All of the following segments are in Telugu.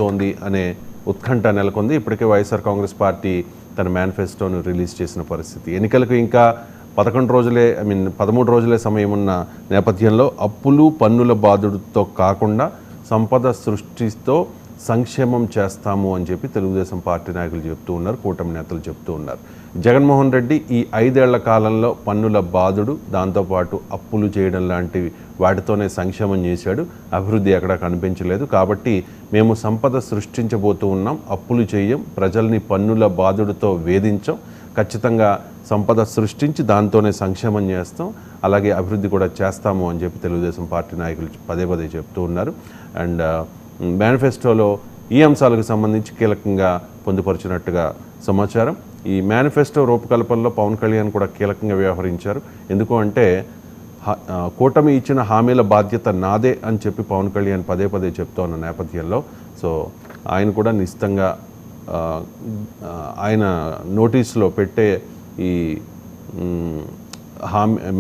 ఉండబోతోంది అనే ఉత్కంఠ నెలకొంది. ఇప్పటికే వైఎస్ఆర్ కాంగ్రెస్ పార్టీ తన మేనిఫెస్టోను రిలీజ్ చేసిన పరిస్థితి. ఎన్నికలకు ఇంకా 13 రోజులే సమయం ఉన్న నేపథ్యంలో అప్పులు పన్నుల బాధుడితో కాకుండా సంపద సృష్టితో సంక్షేమం చేస్తాము అని చెప్పి తెలుగుదేశం పార్టీ నాయకులు చెప్తూ ఉన్నారు, కూటమి నేతలు చెప్తూ ఉన్నారు. జగన్మోహన్ రెడ్డి ఈ 5 ఏళ్ల కాలంలో పన్నుల బాధుడు, దాంతోపాటు అప్పులు చేయడం లాంటివి వాటితోనే సంక్షేమం చేశాడు, అభివృద్ధి ఎక్కడా కనిపించలేదు. కాబట్టి మేము సంపద సృష్టించబోతూ ఉన్నాం, అప్పులు చేయం, ప్రజల్ని పన్నుల బాధుడితో వేధించం, ఖచ్చితంగా సంపద సృష్టించి దాంతోనే సంక్షేమం చేస్తాం, అలాగే అభివృద్ధి కూడా చేస్తాము అని చెప్పి తెలుగుదేశం పార్టీ నాయకులు పదే పదే చెప్తూ ఉన్నారు. అండ్ మేనిఫెస్టోలో ఈ అంశాలకు సంబంధించి కీలకంగా పొందుపరిచినట్టుగా సమాచారం. ఈ మేనిఫెస్టో రూపకల్పనలో పవన్ కళ్యాణ్ కూడా కీలకంగా వ్యవహరించారు. ఎందుకు అంటే కూటమి ఇచ్చిన హామీల బాధ్యత నాదే అని చెప్పి పవన్ కళ్యాణ్ పదే పదే చెప్తూ ఉన్న నేపథ్యంలో ఆయన కూడా నిశ్చితంగా ఆయన నోటీసులో పెట్టే ఈ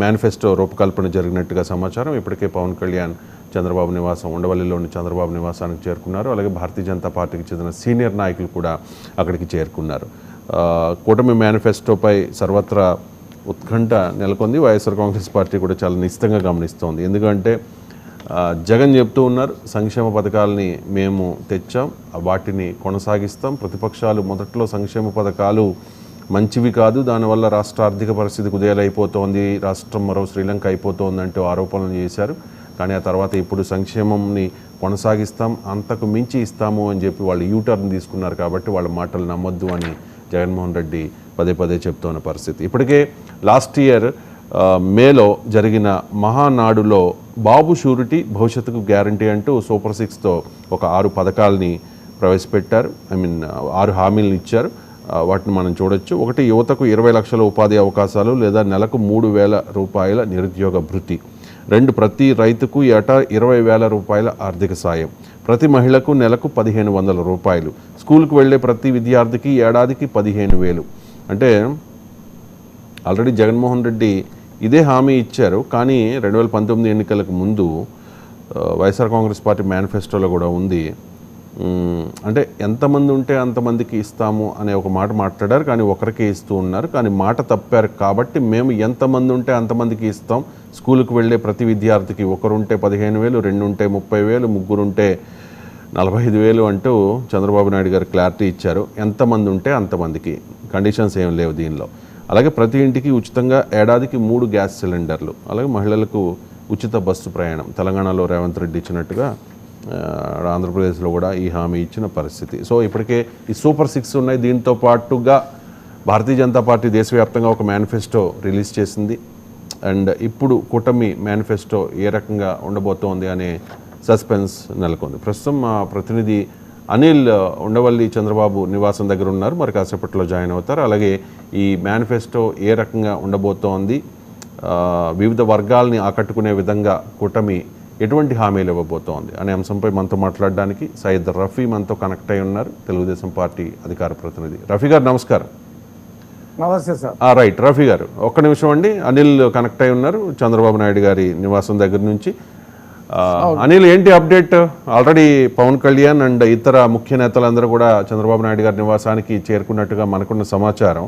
మేనిఫెస్టో రూపకల్పన జరిగినట్టుగా సమాచారం. ఇప్పటికే పవన్ కళ్యాణ్ చంద్రబాబు నివాసం ఉండవల్లిలోని చంద్రబాబు నివాసానికి చేరుకున్నారు. అలాగే భారతీయ జనతా పార్టీకి చెందిన సీనియర్ నాయకులు కూడా అక్కడికి చేరుకున్నారు. కూటమి మేనిఫెస్టోపై సర్వత్రా ఉత్కంఠ నెలకొంది. వైఎస్ఆర్ కాంగ్రెస్ పార్టీ కూడా చాలా నిశ్చితంగా గమనిస్తోంది. ఎందుకంటే జగన్ చెప్తూ ఉన్నారు, సంక్షేమ పథకాలని మేము తెచ్చాం, వాటిని కొనసాగిస్తాం. ప్రతిపక్షాలు మొదట్లో సంక్షేమ పథకాలు మంచివి కాదు, దానివల్ల రాష్ట్ర ఆర్థిక పరిస్థితి కుదేలైపోతోంది, రాష్ట్రం మరో శ్రీలంక అయిపోతోంది అంటూ ఆరోపణలు చేశారు. కానీ ఆ తర్వాత ఇప్పుడు సంక్షేమంని కొనసాగిస్తాం, అంతకు మించి ఇస్తాము అని చెప్పి వాళ్ళు యూటర్న్ తీసుకున్నారు. కాబట్టి వాళ్ళ మాటలు నమ్మొద్దు అని జగన్మోహన్ రెడ్డి పదే పదే చెప్తున్న పరిస్థితి. ఇప్పటికే లాస్ట్ ఇయర్ మేలో జరిగిన మహానాడులో బాబు షూరిటీ భవిష్యత్తుకు గ్యారంటీ అంటూ సూపర్ 6తో ఒక 6 పథకాలని ప్రవేశపెట్టారు. 6 హామీలను ఇచ్చారు. వాటిని మనం చూడొచ్చు. ఒకటి, యువతకు 20 లక్షల ఉపాధి అవకాశాలు లేదా నెలకు 3,000 రూపాయల నిరుద్యోగ భృతి. 2, ప్రతి రైతుకు ఏటా 20,000 రూపాయల ఆర్థిక సాయం. ప్రతి మహిళకు నెలకు 1,500 రూపాయలు. స్కూల్కు వెళ్లే ప్రతి విద్యార్థికి ఏడాదికి 15,000. అంటే ఆల్రెడీ జగన్మోహన్ రెడ్డి ఇదే హామీ ఇచ్చారు. కానీ 2019 ఎన్నికలకు ముందు వైఎస్ఆర్ కాంగ్రెస్ పార్టీ మేనిఫెస్టోలో కూడా ఉంది, అంటే ఎంతమంది ఉంటే అంతమందికి ఇస్తాము అనే ఒక మాట మాట్లాడారు. కానీ ఒకరికే ఇస్తూ ఉన్నారు. కానీ మాట తప్పారు. కాబట్టి మేము ఎంతమంది ఉంటే అంతమందికి ఇస్తాం, స్కూల్కి వెళ్ళే ప్రతి విద్యార్థికి ఒకరుంటే 15,000, 2 ఉంటే 30,000, 3 ఉంటే 45,000 అంటూ చంద్రబాబు నాయుడు గారు క్లారిటీ ఇచ్చారు. ఎంతమంది ఉంటే అంతమందికి, కండిషన్స్ ఏం లేవు దీనిలో. అలాగే ప్రతి ఇంటికి ఉచితంగా ఏడాదికి 3 గ్యాస్ సిలిండర్లు. అలాగే మహిళలకు ఉచిత బస్సు ప్రయాణం. తెలంగాణలో రేవంత్ రెడ్డి ఇచ్చినట్టుగా ఆంధ్రప్రదేశ్లో కూడా ఈ హామీ ఇచ్చిన పరిస్థితి. సో ఇప్పటికే ఈ సూపర్ 6 ఉన్నాయి. దీంతో పాటుగా భారతీయ జనతా పార్టీ దేశవ్యాప్తంగా ఒక మేనిఫెస్టో రిలీజ్ చేసింది. అండ్ ఇప్పుడు కూటమి మేనిఫెస్టో ఏ రకంగా ఉండబోతోంది అనే సస్పెన్స్ నెలకొంది. ప్రస్తుతం మా ప్రతినిధి అనిల్ ఉండవల్లి చంద్రబాబు నివాసం దగ్గర ఉన్నారు, మరి కాసేపట్లో జాయిన్ అవుతారు. అలాగే ఈ మేనిఫెస్టో ఏ రకంగా ఉండబోతోంది, వివిధ వర్గాల్ని ఆకట్టుకునే విధంగా కూటమి ఎటువంటి హామీలు ఇవ్వబోతోంది అనే అంశంపై మనతో మాట్లాడడానికి సయ్యద్ రఫీ మనతో కనెక్ట్ అయి ఉన్నారు, తెలుగుదేశం పార్టీ అధికార ప్రతినిధి. రఫీ గారు నమస్కారం. నమస్తే సార్. రైట్, రఫీ గారు ఒక్క నిమిషం అండి. అనిల్ కనెక్ట్ అయి ఉన్నారు చంద్రబాబు నాయుడు గారి నివాసం దగ్గర నుంచి. అనిల్, ఏంటి update? Already Pawan Kalyan and ఇతర ముఖ్య నేతలందరూ కూడా చంద్రబాబు నాయుడు గారి నివాసానికి చేరుకున్నట్టుగా మనకున్న సమాచారం.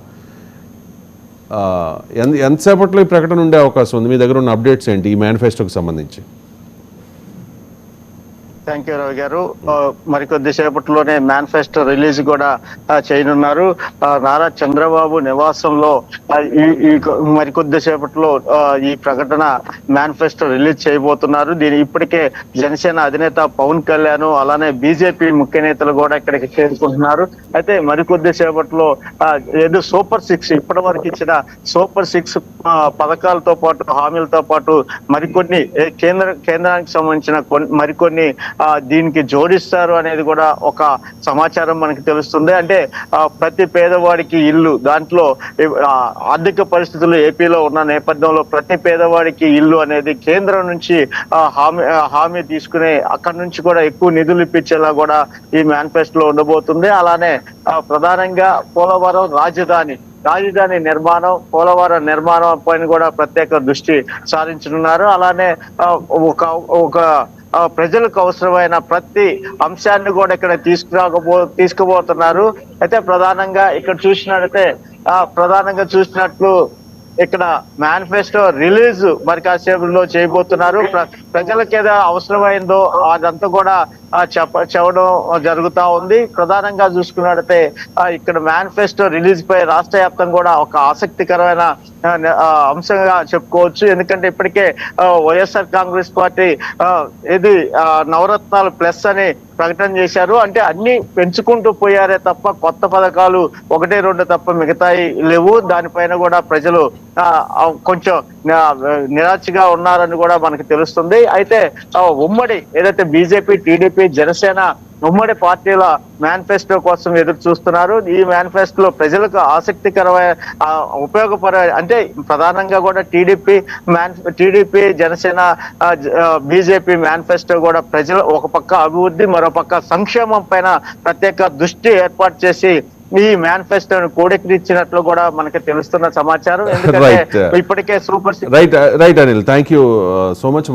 ఎంతసేపట్లో ఈ ప్రకటన ఉండే అవకాశం ఉంది? మీ దగ్గర ఉన్న అప్డేట్స్ ఏంటి ఈ మేనిఫెస్టోకి సంబంధించి? థ్యాంక్ యూ రవి గారు. మరికొద్ది సేపట్లోనే మేనిఫెస్టో రిలీజ్ కూడా చేయనున్నారు. నారా చంద్రబాబు నివాసంలో మరికొద్ది సేపట్లో ఈ ప్రకటన మేనిఫెస్టో రిలీజ్ చేయబోతున్నారు. దీని ఇప్పటికే జనసేన అధినేత పవన్ కళ్యాణ్, అలానే బీజేపీ ముఖ్య నేతలు కూడా ఇక్కడికి చేరుకుంటున్నారు. అయితే మరికొద్ది సేపట్లో ఏదో సూపర్ 6 ఇప్పటి వరకు ఇచ్చిన సూపర్ 6 పథకాలతో పాటు హామీలతో పాటు మరికొన్ని కేంద్రానికి సంబంధించిన మరికొన్ని దీనికి జోడిస్తారు అనేది కూడా ఒక సమాచారం మనకి తెలుస్తుంది. అంటే ప్రతి పేదవాడికి ఇల్లు, దాంట్లో ఆర్థిక పరిస్థితులు ఏపీలో ఉన్న నేపథ్యంలో ప్రతి పేదవాడికి ఇల్లు అనేది కేంద్రం నుంచి హామీ తీసుకుని అక్కడి నుంచి కూడా ఎక్కువ నిధులు ఇప్పించేలా కూడా ఈ మేనిఫెస్టోలో ఉండబోతుంది. అలానే ప్రధానంగా పోలవరం రాజధాని నిర్మాణం, పోలవరం నిర్మాణం పైన కూడా ప్రత్యేక దృష్టి సారించనున్నారు. అలానే ఒక ప్రజలకు అవసరమైన ప్రతి అంశాన్ని కూడా ఇక్కడ తీసుకుపోతున్నారు. అయితే ప్రధానంగా ఇక్కడ చూసినట్లు ఇక్కడ మేనిఫెస్టో రిలీజ్ మరి కాసేపులో చేయబోతున్నారు. ప్రజలకు ఏదో అవసరమైందో అదంతా కూడా చెప్పడం జరుగుతా ఉంది. ప్రధానంగా చూసుకున్నట్లయితే ఇక్కడ మేనిఫెస్టో రిలీజ్ పై రాష్ట్ర వ్యాప్తంగా కూడా ఒక ఆసక్తికరమైన అంశంగా చెప్పుకోవచ్చు. ఎందుకంటే ఇప్పటికే వైఎస్ఆర్ కాంగ్రెస్ పార్టీ ఇది నవరత్నాలు ప్లస్ అని ప్రకటన చేశారు. అంటే అన్ని పెంచుకుంటూ పోయారే తప్ప కొత్త పథకాలు 1-2 తప్ప మిగతాయి లేవు. దానిపైన కూడా ప్రజలు కొంచెం నిరాశగా ఉన్నారని కూడా మనకు తెలుస్తుంది. అయితే ఉమ్మడి ఏదైతే బీజేపీ, టీడీపీ, జనసేన ఉమ్మడి పార్టీల మేనిఫెస్టో కోసం ఎదురు చూస్తున్నారు. ఈ మేనిఫెస్టోలో ప్రజలకు ఆసక్తికరమైన ఉపయోగపడే అంటే ప్రధానంగా కూడా టీడీపీ, జనసేన, బీజేపీ మేనిఫెస్టో కూడా ప్రజలు ఒక పక్క అభివృద్ధి, మరో పక్క సంక్షేమం పైన ప్రత్యేక దృష్టి ఏర్పాటు చేసి ఈ మేనిఫెస్టోను కోడెక్కించినట్లు కూడా మనకి తెలుస్తున్న సమాచారం. ఎందుకంటే ఇప్పటికే super right Anil, thank you so much.